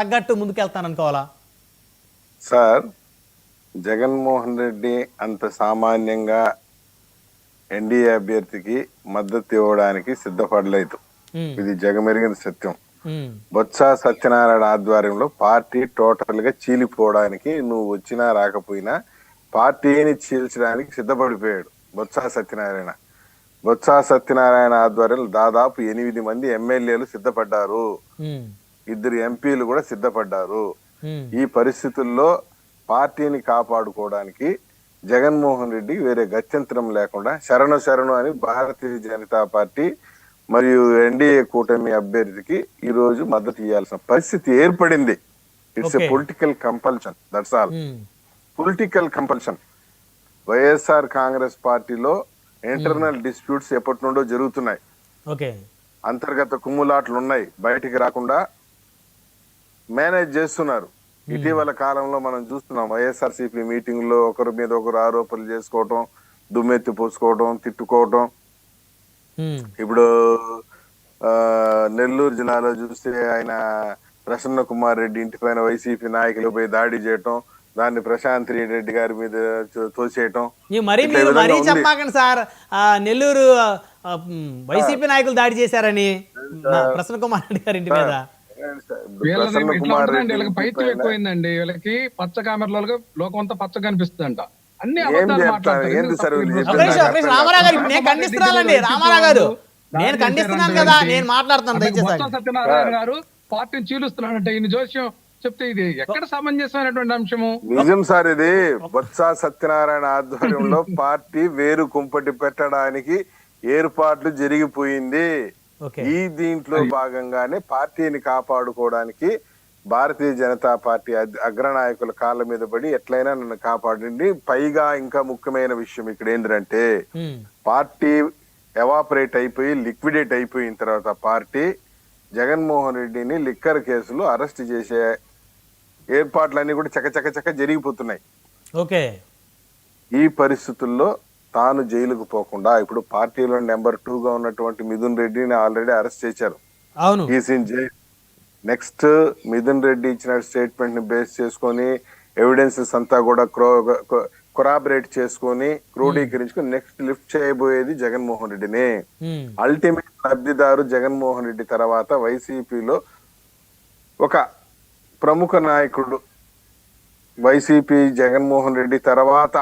తగ్గట్టు ముందుకెళ్తాననుకోవాలా? సార్, జగన్మోహన్ రెడ్డి అంత సామాన్యంగా ఎన్డీఏ అభ్యర్థికి మద్దతు ఇవ్వడానికి సిద్ధపడలేదు. ఇది జగమెరిగిన సత్యం. బొత్స సత్యనారాయణ ఆధ్వర్యంలో పార్టీ టోటల్ గా చీలిపోవడానికి నువ్వు వచ్చినా రాకపోయినా పార్టీని చీల్చడానికి సిద్ధపడిపోయాడు బొత్స సత్యనారాయణ ఆధ్వర్యంలో దాదాపు 8 మంది ఎమ్మెల్యేలు సిద్ధపడ్డారు, 2 ఎంపీలు కూడా సిద్ధపడ్డారు. ఈ పరిస్థితుల్లో పార్టీని కాపాడుకోవడానికి జగన్మోహన్ రెడ్డి వేరే గత్యంతరం లేకుండా శరణు అని భారతీయ జనతా పార్టీ మరియు ఎన్డీఏ కూటమి అభ్యర్థికి ఈ రోజు మద్దతు ఇవ్వాల్సిన పరిస్థితి ఏర్పడింది. It's a political compulsion, that's all. Political compulsion. YSR Congress పార్టీలో ఇంటర్నల్ డిస్ప్యూట్స్ ఎప్పటి నుండో జరుగుతున్నాయి, అంతర్గత కుమ్ములాట్లు ఉన్నాయి, బయటికి రాకుండా మేనేజ్ చేస్తున్నారు. ఇటీవల కాలంలో మనం చూస్తున్నాం వైఎస్ఆర్సీపీ మీటింగ్ లో ఒకరి మీద ఒకరు ఆరోపణలు చేసుకోవటం, దుమ్మెత్తి పోసుకోవటం, తిట్టుకోవటం. ఇప్పుడు నెల్లూరు జిల్లాలో చూస్తే ఆయన ప్రసన్న కుమార్ రెడ్డి ఇంటి పైన వైసీపీ నాయకులు పోయి దాడి చేయటం, దాన్ని ప్రశాంత్ రెడ్డి గారి మీద తోసేయటం. మరీ చెప్పాకండి సార్, నెల్లూరు వైసీపీ నాయకులు దాడి చేశారని ప్రసన్న కుమార్ రెడ్డి గారి ఇంటి మీద. పైత్యం ఎక్కువైందండి వీళ్ళకి. పచ్చ కామెరలో లోకం అంతా పచ్చ కనిపిస్తుందంట. అన్ని రామారావు గారు నేను ఖండిస్తున్నానండి. రామారావు గారు నేను ఖండిస్తున్నాను కదా, నేను మాట్లాడుతాను. సత్యనారాయణ గారు పార్టీని చీలుస్తున్నాడంటే ఈయన జోస్యం చెప్తే ఇది ఎక్కడ సమంజసమైనటువంటి అంశము? నిజం సార్, ఇది బొత్స సత్యనారాయణ ఆధ్వర్యంలో పార్టీ వేరు కుంపటి పెట్టడానికి ఏర్పాట్లు జరిగిపోయింది. ఈ దీంట్లో భాగంగానే పార్టీని కాపాడుకోవడానికి భారతీయ జనతా పార్టీ అగ్రనాయకుల కాళ్ళ మీద పడి ఎట్లయినా నన్ను కాపాడండి. పైగా ఇంకా ముఖ్యమైన విషయం ఇక్కడ ఏంటంటే, పార్టీ ఎవాపరేట్ అయిపోయి లిక్విడేట్ అయిపోయిన తర్వాత పార్టీ జగన్మోహన్ రెడ్డిని లిక్కర్ కేసులో అరెస్ట్ చేసే ఏర్పాట్లన్నీ కూడా చకచక జరిగిపోతున్నాయి. ఈ పరిస్థితుల్లో తాను జైలుకు పోకుండా ఇప్పుడు పార్టీలో నెంబర్ 2 గా ఉన్నటువంటి మిథున్ రెడ్డిని ఆల్రెడీ అరెస్ట్ చేశారు. నెక్స్ట్ మిథున్ రెడ్డి ఇచ్చిన స్టేట్మెంట్ ని బేస్ చేసుకొని ఎవిడెన్సెస్ అంతా కూడా కొరాబరేట్ చేసుకొని క్రోడీకరించుకొని నెక్స్ట్ లిఫ్ట్ చేయబోయేది జగన్మోహన్ రెడ్డిని. అల్టిమేట్ లబ్ధిదారు జగన్మోహన్ రెడ్డి తర్వాత వైసీపీలో ఒక ప్రముఖ నాయకుడు, వైసీపీ జగన్మోహన్ రెడ్డి తర్వాత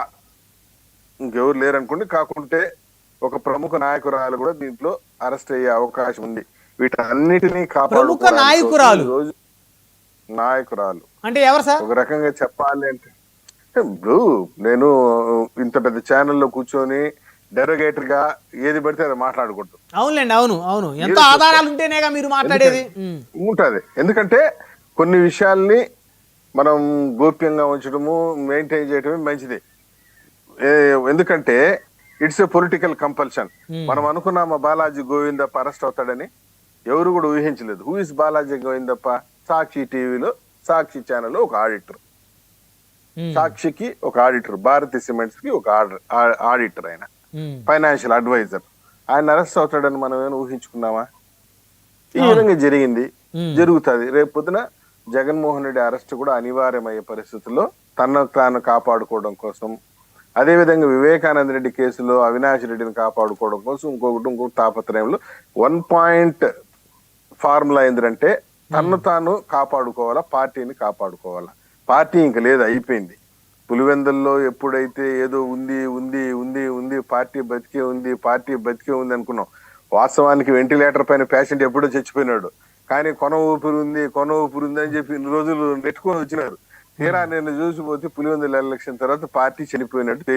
ఇంకెవరు లేరనుకోండి, కాకుంటే ఒక ప్రముఖ నాయకురాలు కూడా దీంట్లో అరెస్ట్ అయ్యే అవకాశం ఉంది. వీటన్నిటినీ కాపాడుకోవడానికి నాయకురాలు అంటే ఎవరు సార్? ఒక రకంగా చెప్పాలి అంటే, ఇప్పుడు నేను ఇంత పెద్ద ఛానల్లో కూర్చొని డెరోగేటర్ గా ఏది పడితే అది మాట్లాడకూడదు. అవునులేండి, అవును. ఎంత ఆధారాలు ఉంటేనేగా మీరు మాట్లాడేది. ఉంటది. ఎందుకంటే కొన్ని విషయాల్ని మనం గోప్యంగా ఉంచడము, మెయింటైన్ చేయడమే మంచిది. ఎందుకంటే ఇట్స్ ఎ పొలిటికల్ కంపల్షన్. మనం అనుకున్నామా బాలాజీ గోవిందప్ప అరెస్ట్ అవుతాడని? ఎవరు కూడా ఊహించలేదు. Who is Balaji Govindappa? సాక్షి టీవీలో, సాక్షి ఛానల్లో ఒక ఆడిటర్, సాక్షికి ఒక ఆడిటర్, భారతీ సిమెంట్స్ కి ఒక ఆడిటర్, ఆయన ఫైనాన్షియల్ అడ్వైజర్. ఆయన అరెస్ట్ అవుతాడని మనం ఏమైనా ఊహించుకున్నామా? ఈ విధంగా జరిగింది, జరుగుతుంది. రేపు పొద్దున జగన్మోహన్ రెడ్డి అరెస్ట్ కూడా అనివార్యమయ్యే పరిస్థితుల్లో తనను తాను కాపాడుకోవడం కోసం, అదేవిధంగా వివేకానంద రెడ్డి కేసులో అవినాష్ రెడ్డిని కాపాడుకోవడం కోసం ఇంకొక తాపత్రయంలో 1 పాయింట్ ఫార్ములా ఏంటంటే తను తాను కాపాడుకోవాలా, పార్టీని కాపాడుకోవాలా. పార్టీ ఇంకా లేదు, అయిపోయింది. పులివెందుల్లో ఎప్పుడైతే ఏదో ఉంది పార్టీ బతికే ఉంది అనుకున్నాం. వాస్తవానికి వెంటిలేటర్ పైన పేషెంట్ ఎప్పుడో చచ్చిపోయినాడు, కానీ కొన ఊపిరి ఉంది అని చెప్పి ఇన్ని రోజులు నెట్టుకొని వచ్చినారు. తీరా నేను చూసిపోతే పులివెందుల ఎలక్షన్ తర్వాత పార్టీ చనిపోయినట్టు